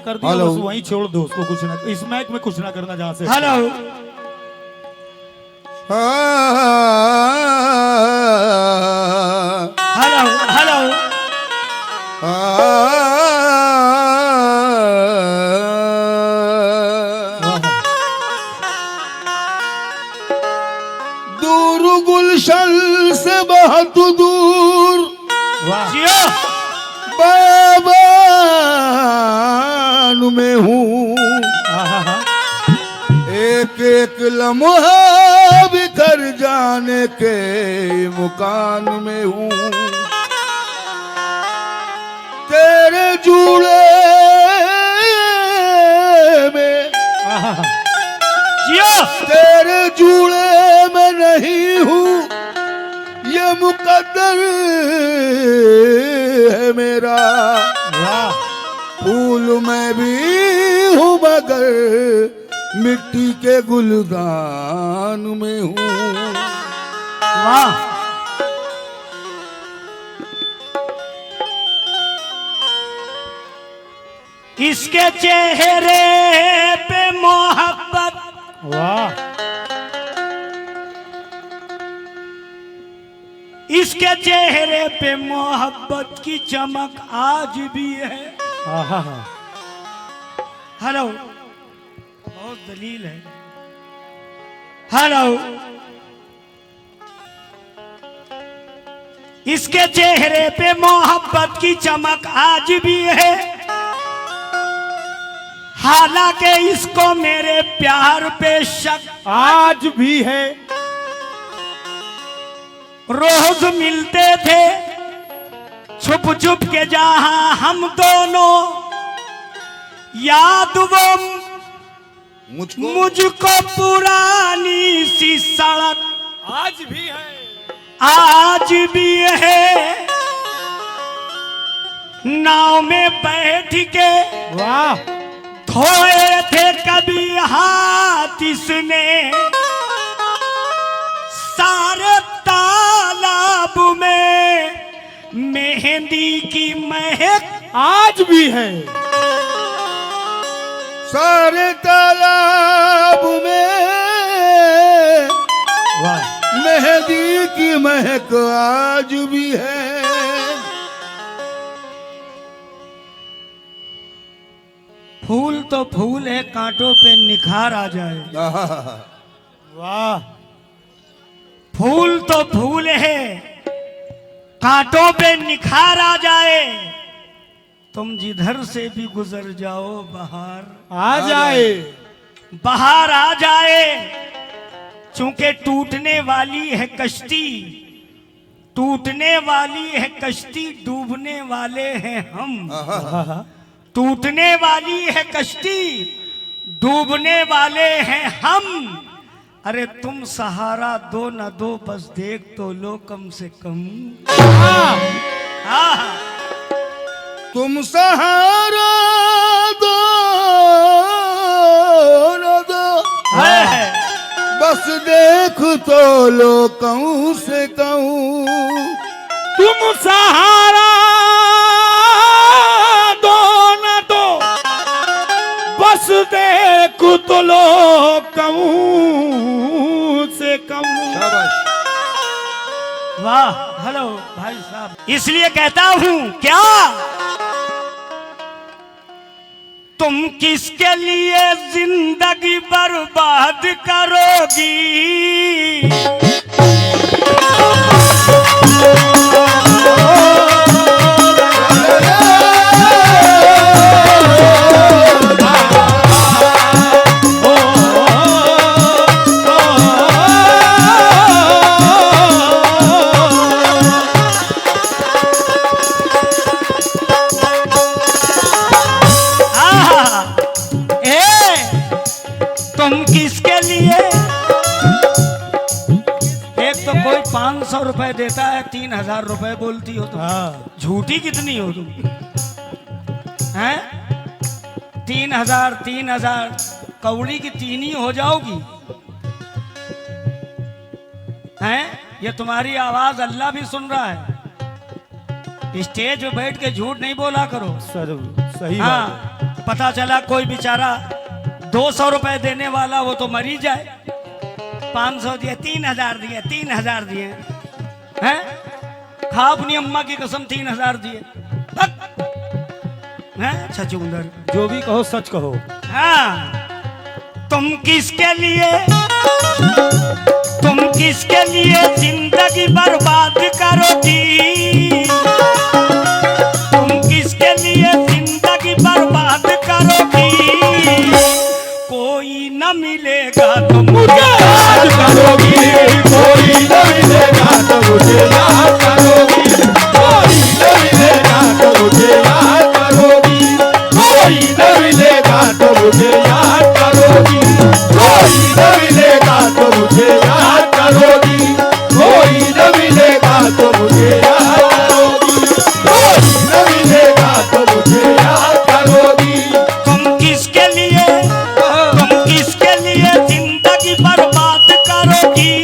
कर दिया, बस वहीं छोड़ दो उसको, कुछ ना इस मैक में कुछ ना करना जहाँ से। हेलो हेलो हेलो दूर गुलशन से बहुत दूर जियो बाबान में हूँ, एक एक लम्हा बिखर जाने के मुकान में हूँ। तेरे जूड़े में जियो तेरे जूड़े में नहीं हूँ, ये मुकद्दर है मेरा। फूल में भी हूँ मगर मिट्टी के गुलदान में हूँ। वाह इसके चेहरे पे मोहब्बत, वाह इसके चेहरे पे मोहब्बत की चमक आज भी है। हेलो बहुत दलील है। हेलो इसके चेहरे पे मोहब्बत की चमक आज भी है, हालांकि इसको मेरे प्यार पे शक आज भी है। रोज मिलते थे छुप छुप के जहां हम दोनों, याद वो मुझको पुरानी सी सड़क आज भी है, आज भी है। नाव में बैठ के वाह धोए थे कभी हाथ इसने, सारे तालाब में मेहंदी की महक आज भी है। सारे तालाब में वाह मेहंदी की महक आज भी है। फूल तो फूल है, कांटों पे निखार आ जाए। वाह फूल तो फूल है, कांटों पे निखार आ जाए। तुम जिधर से भी गुजर जाओ बहार आ जाए, बहार आ जाए। चूंकि टूटने वाली है कश्ती, टूटने वाली है कश्ती, डूबने वाले हैं हम। टूटने वाली है कश्ती, डूबने वाले हैं हम। अरे तुम सहारा दो न दो, बस देख तो लो कम से कम। तुम सहारा दो न दो, बस देख तो लो कहूँ से कहूँ। तुम सहारा दो न दो, बस देख तो लो कहूँ से कहूँ। वाह हेलो भाई साहब, इसलिए कहता हूं क्या तुम किसके लिए जिंदगी बर्बाद करोगी। तुम किसके लिए, एक तो कोई 500 रुपए देता है, 3000 रुपए बोलती हो तुम। झूठी कितनी हो तुम हैं? 3000 कौड़ी की तीनी हो जाओगी हैं? ये तुम्हारी आवाज अल्लाह भी सुन रहा है। स्टेज पे बैठ के झूठ नहीं बोला करो। सर सही हाँ, पता चला कोई बेचारा 200 रुपए देने वाला वो तो मर ही जाए। 500 दिए, 3000 दिए, 3000 दिए हैं। खा अपनी अम्मा की कसम 3000 दिए हैं छचूंदर। जो भी कहो सच कहो। हाँ, तुम किसके लिए जिंदगी बर्बाद करोगी? तुम किसके लिए जिंदगी बर्बाद करोगी? कोई न मिलेगा तो मुझे याद करोगी, कोई न मिलेगा तो मुझे याद करोगी, कोई न मिलेगा तो मुझे याद करोगी, कोई न मिलेगा तो मुझे याद करोगी, कोई न मिलेगा तो मुझे याद करोगी, कोई न मिलेगा तो मुझे याद करोगी, कोई न मिलेगा तो मुझे याद करोगी। तुम किसके लिए जिंदगी बर्बाद करोगी?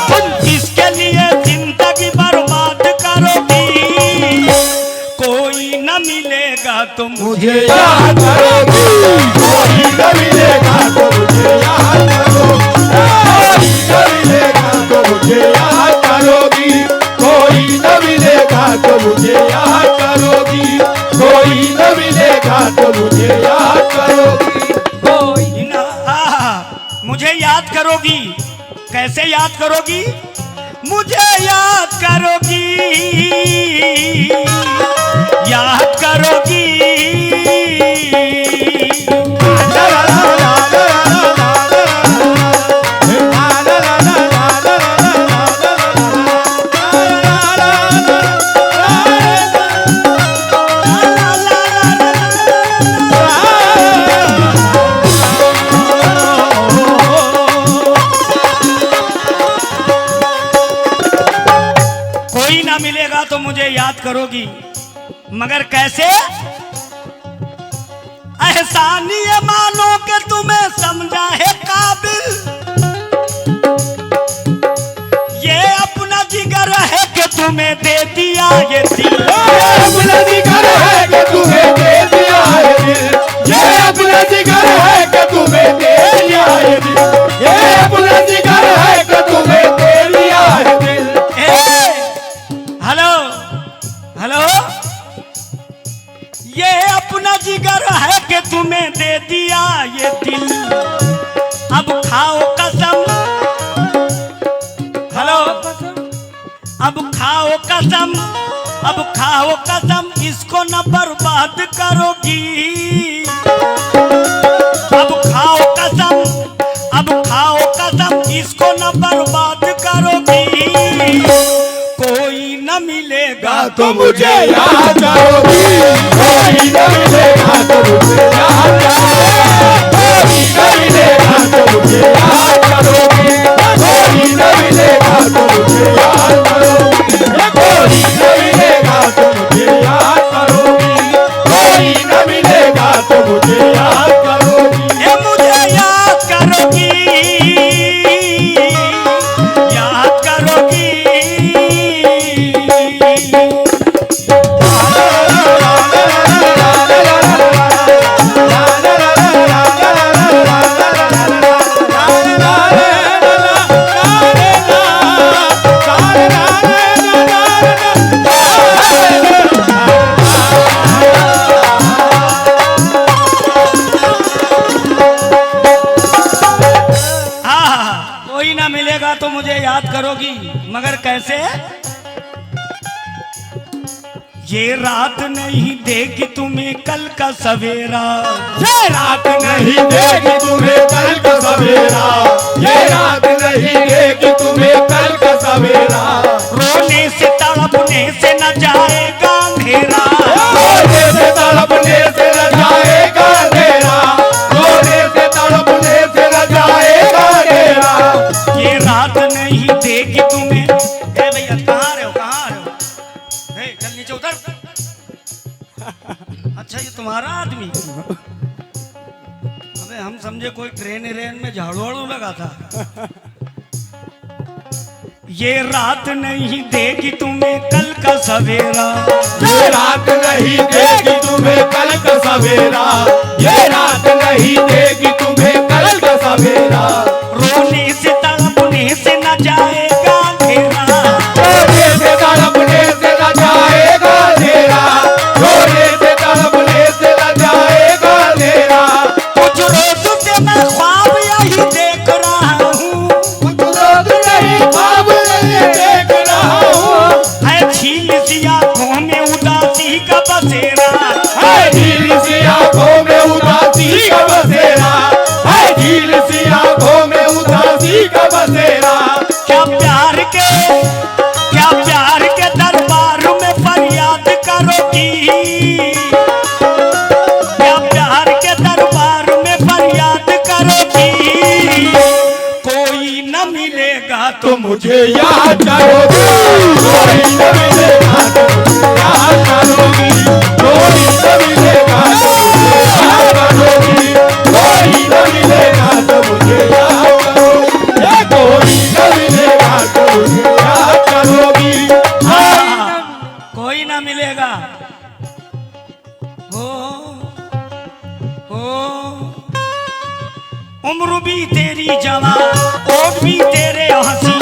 तुम किसके लिए जिंदगी बर्बाद करोगी? कोई न मिलेगा तो मुझे याद करोगी, कोई न मिलेगा तो मुझे याद करोगी, कोई न मिलेगा तो मुझे याद करोगी, कोई न मिलेगा तो मुझे याद करोगी, कोई न मिलेगा तो मुझे याद करोगी। कोई ना मुझे याद करोगी। कैसे याद करोगी? मुझे याद करोगी, याद करोगी। कोई ना मिलेगा तो मुझे याद करोगी, मगर कैसे? एहसान ये मानो कि तुम्हें समझा है काबिल, ये अपना जिगर है कि तुम्हें दे दिया ये दिल, अपना जिगर है कि तुम्हें दे दिया है दिल, ये अपना जिगर है कि तुम्हें दे दिया है दिल, ये अपना जिगर है कि तुम्हें दे दिया है दिल। हेलो हेलो, ये अपना जिगर है कि तुम्हें दे दिया ये दिल, अब खाओ कसम। हेलो, अब खाओ कसम, अब खाओ कसम, इसको न बर्बाद करोगी। अब खाओ कसम, अब खाओ कसम, इसको न बर्बाद करोगी। कोई न मिलेगा तो मुझे याद करोगी, कोई न मिलेगा तो मुझे याद करोगी, कोई न मिलेगा तो मुझे याद करोगी, कोई न मिलेगा तो मुझे याद करोगी, कोई न मिलेगा तो मुझे याद करोगी, कोई न मिलेगा तो मुझे याद करोगी। ये मुझे याद करोगी, याद करोगी। कोई ना मिलेगा तो मुझे याद करोगी, मगर कैसे? ये रात नहीं देगी तुम्हें कल का सवेरा, ये रात नहीं देगी तुम्हें कल का सवेरा, ये रात नहीं देगी तुम्हें कल का सवेरा, रोने से तड़पने से न जाएगा अंधेरा, रोने से तड़पने से न जाएगा अंधेरा, रोने से तड़पने से न जाएगा अंधेरा। ये रात नहीं देगी तुम्हें। ए भैया कहाँ रहे हो, कहाँ रहे हो? ए चल नीचे उतर। अच्छा ये तुम्हारा आदमी? अबे हम समझे कोई ट्रेन में झाड़ू वाड़ू लगा था। ये रात नहीं देगी तुम्हें कल का सवेरा, ये रात नहीं देगी तुम्हें कल का सवेरा, ये रात नहीं देगी तुम्हें कल का सवेरा। रोने से तड़पने से न जाएगा अंधेरा, रोने से तड़पने से न जाएगा अंधेरा, रोने से तड़पने से न जाएगा अंधेरा। कुछ रोज से मैं ख्वाब यही देख रहा हूँ, कुछ रोज नहीं ख्वाब नहीं देख रहा हूँ, है झील सी आंखों में उदासी का बसेरा, है झील सी आंखों में उदासी का बसेरा, है झील सी आंखों में उदासी का बसेरा। क्या प्यार के दरबार में फरियाद करोगी, क्या प्यार के दरबार में फरियाद करोगी, कोई न मिलेगा तो मुझे याद करोगी, कोई न मिलेगा तो मुझे याद करोगी, कोई न मिलेगा तो मुझे याद करोगी, कोई न मिलेगा तो मुझे याद करोगी, कोई न मिलेगा तो मुझे याद करोगी। कोई ना मिलेगा। हो उम्र भी तेरी जवां ओट भी तेरे हंसी,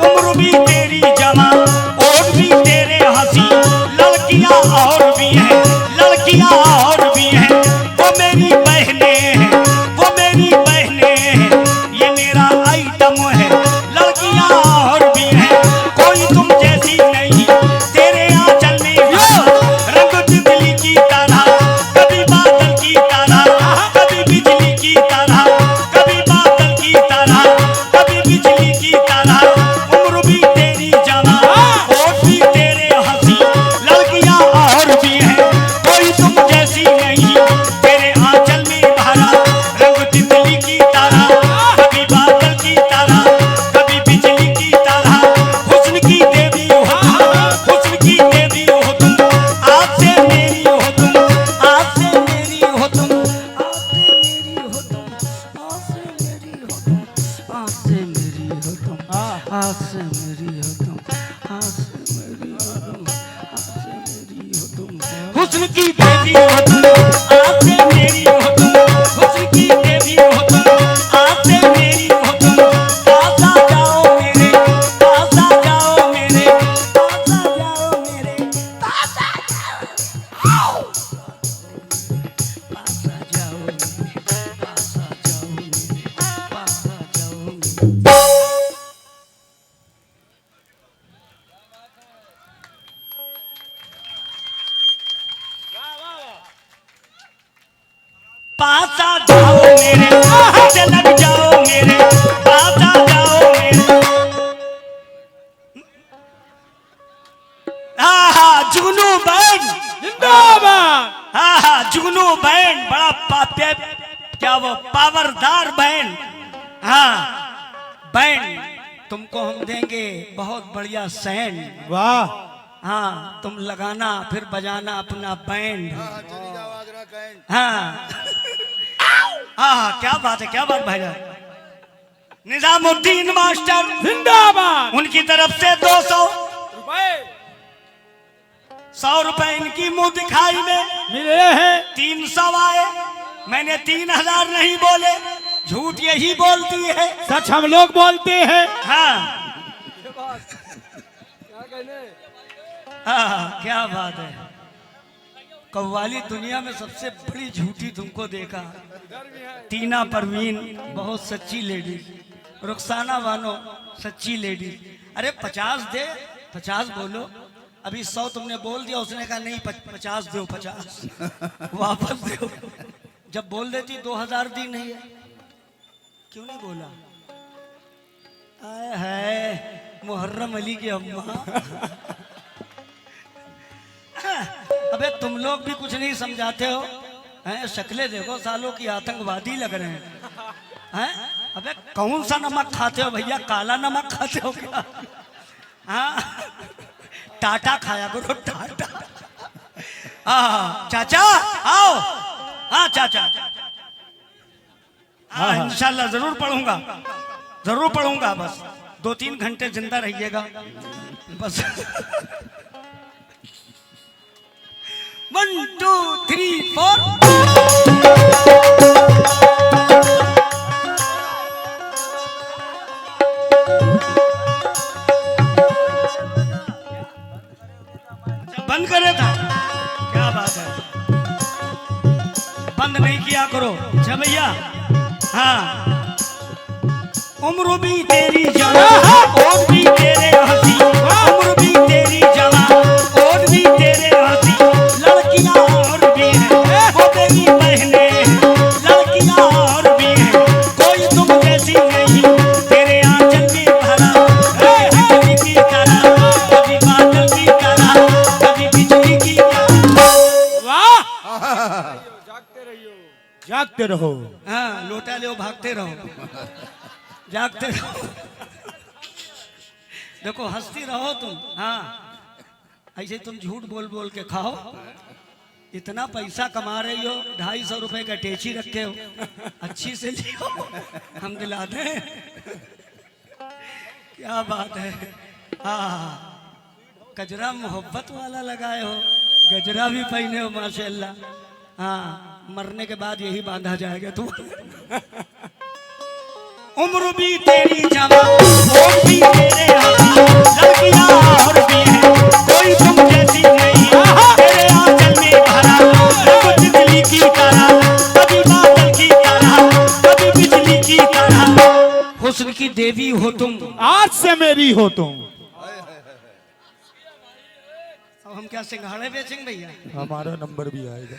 उम्र भी तेरी जवां ओट भी तेरे हंसी, लड़कियां और भी हैं, लड़कियां और भी हैं, वो मेरी बहनें हैं, वो मेरी बहनें हैं, ये मेरा आइटम है, लड़कियां और भी हैं, कोई तुम जैसी नहीं, तेरे आंचल में रंग तितली की तरह, कभी बादल की तरह, कभी बिजली की तरह, कभी बादल की तरह, कभी बिजली की तरह, उम्र भी तेरी जवां होठ भी तेरे हंसी, लड़कियां और भी हैं, कोई तुम जैसी नहीं, तेरे आंचल में भरा रंग तितली की तरह, कभी बादल की तरह, कभी बिजली की तरह, हुस्न की देवी हो तुम, हुस्न की देवी हो तुम, आज से मेरी हो तुम, आज से मेरी हो तुम, आज से मेरी हो तुम, आज से मेरी हो तुम, आज से मेरी हो तुम, आज से मेरी हो तुम, आज से मेरी हो तुम, आज से मेरी हो तुम, हुस्न की देवी हो तुम, आज से मेरी हो तुम, हुस्न की देवी हो तुम, आज से मेरी हो तुम, पास आ जाओ मेरे, पास आ जाओ मेरे, पास आ जाओ मेरे, पास आ जाओ, पास आ जाओ मेरे, पास आ जाओ मेरे, पास आ जाओ मेरे। पास आ जाओ मेरे, से लग जाओ मेरे, पास आ जाओ मेरे। जुगनू बैंड जिंदाबाद। जुगनू बैंड बड़ा क्या वो पावरदार बैंड। हाँ बैंड तुमको हम देंगे बहुत बढ़िया सैंड। वाह हाँ तुम लगाना फिर बजाना अपना बैंड। हाँ हाँ क्या बात है, क्या बात भाईजान। निजामुद्दीन मास्टर जिंदाबाद। उनकी तरफ से 200 100 रुपए इनकी मुंह दिखाई में मिले हैं। 300 आए। मैंने 3000 नहीं बोले, झूठ यही बोलती है। सच हम लोग बोलते हैं। हाँ हाँ क्या बात है। कव्वाली दुनिया में सबसे बड़ी झूठी तुमको देखा। टीना परवीन बहुत सच्ची लेडी, रुखसाना बानो सच्ची लेडी। अरे 50 दे, 50 बोलो। अभी 100 तुमने बोल दिया, उसने कहा नहीं 50 दो, 50 वापस दो। जब बोल देती 2000 दी नहीं है, क्यों नहीं बोला? आए है मुहर्रम अली की अम्मा। अबे तुम लोग भी कुछ नहीं समझाते हो हैं। शक्लें देखो सालों की आतंकवादी लग रहे हैं। अबे कौन सा नमक खाते हो भैया? काला नमक खाते हो क्या? हाँ टाटा खाया करो, टाटा। चाचा आओ। हाँ चाचा, हाँ इंशाल्लाह जरूर पढ़ूंगा, जरूर पढ़ूंगा। बस 2-3 घंटे जिंदा रहिएगा बस। 1 2 3 4। बंद करे था, क्या बात है, बंद नहीं किया करो। अच्छा भैया, हाँ। उम्र भी तेरी जवान और भी तेरे हंसी, उम्र भी तेरी जवान और भी तेरे हंसी, लड़कियां और भी हैं वो तेरी बहनें, लड़कियां और भी हैं कोई तुम जैसी नहीं, तेरे आंचल में भरा बिजली की तरह, कभी बादल की तरह, कभी बिजली की तरह। वाह, जागते रहो। हाँ, लोटा ले भागते रहो, जागते रहो। देखो हंसती रहो तुम, हाँ ऐसे तुम झूठ बोल बोल के खाओ। इतना पैसा कमा रही हो, 250 रुपए का टेची रखे हो, अच्छी से लियो, हम दिला दें। क्या बात है। हाँ, गजरा मोहब्बत वाला लगाए हो, गजरा भी पहने हो माशाल्लाह। हाँ, मरने के बाद यही बांधा जाएगा तू। उम्र भी तेरी जवान और भी तेरे लड़कियां और भी हैं कोई तुम जैसी नहीं, तेरे आंचल में भरा रंग बिजली की तरह, कभी बादल की तरह, कभी बिजली की तरह। हुस्न की देवी हो तुम, आज से मेरी हो तुम। अब हम क्या सिंघाड़े बेचेंगे भैया? हमारा नंबर भी आएगा।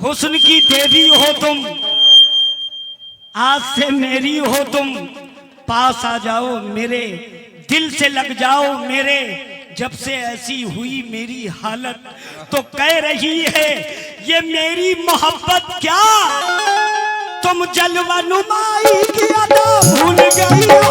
हुस्न की देवी हो तुम, आज से मेरी हो तुम, पास आ जाओ मेरे, दिल से लग जाओ मेरे, जब से ऐसी हुई मेरी हालत तो कह रही है ये मेरी मोहब्बत क्या, तुम जलवा नुमाई की अदा भूल गई हो।